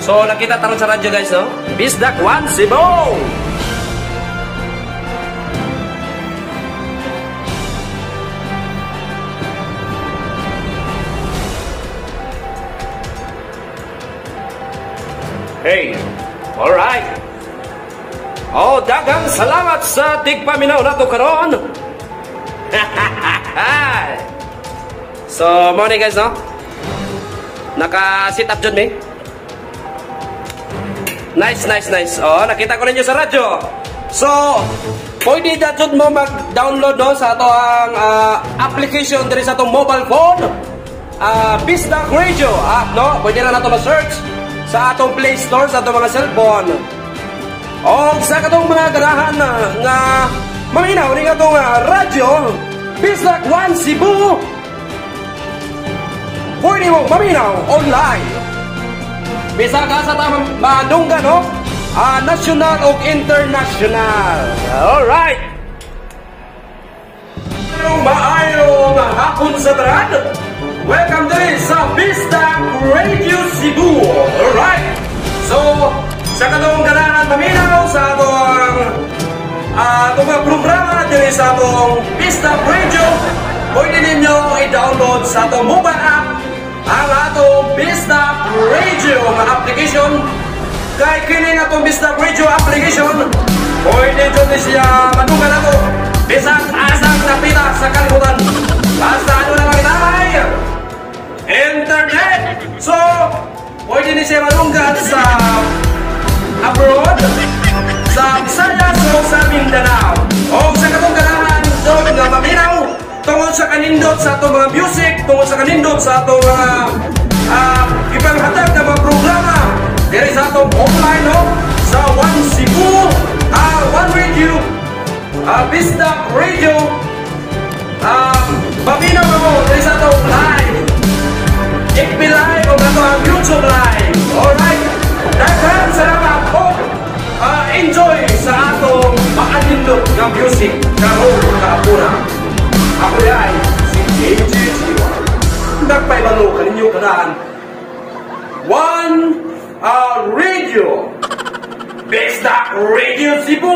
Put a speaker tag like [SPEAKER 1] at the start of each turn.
[SPEAKER 1] So nakita taron sa radyo guys, no? Bisdak 1 Cebu. Hey, alright. Oh, dagang salamat sa tigpaminaw nato karon. So, morning guys, no? Naka-sit up dyan, eh. Nice. Oh, nakita ko ninyo sa radyo. So, pwede dyan mo mag-download, no, sa atong application diri sa atong mobile phone. Bisdak Radio app, no? Pwede na nato ma-search sa atong Play Store, sa atong mga cellphone. O sa katong mga ganahan nga maminaw ning atong radyo, Bisdak 1 Cebu. Pwede mo maminaw online. Bisa ka sa tamang madunggan, no? National o international. Alright. Maayong hapon sa tanan. Welcome din sa Bisdak Radio Cebu. Alright. So, sa katong ganahan maminaw sa atong mga programa din sa atong Bisdak Radio, pwede ninyo i-download sa atong mobile app ang atong Bisdak Radio application. Kay kini atong Bisdak Radio application, pwede dyan siya madungan nato bisag asang napita sa kalibutan. Basta ano na makitay internet. So, pwede ni siya madungan sa abroad, sa Visayas o sa Mindanao, o sa katong ganahan doon nga maminaw tungod sa kanindot sa atong mga music, tungod sa kanindot sa atong mga ipanghatag na mga programa diri sa atong online, no? Sa 1 Cebu, 1 Radio, Bisdak Radio, maminaw mo diri sa atong live, FB Live o atong YouTube Live. Alright, daghan salamat po. Enjoy sa atong makanindot ng music karon kaapura. Ako ay si JJ Jiwa. Nagpaibalo kaninyo kanaan 1 Radio, Bisdak Radio Cebu.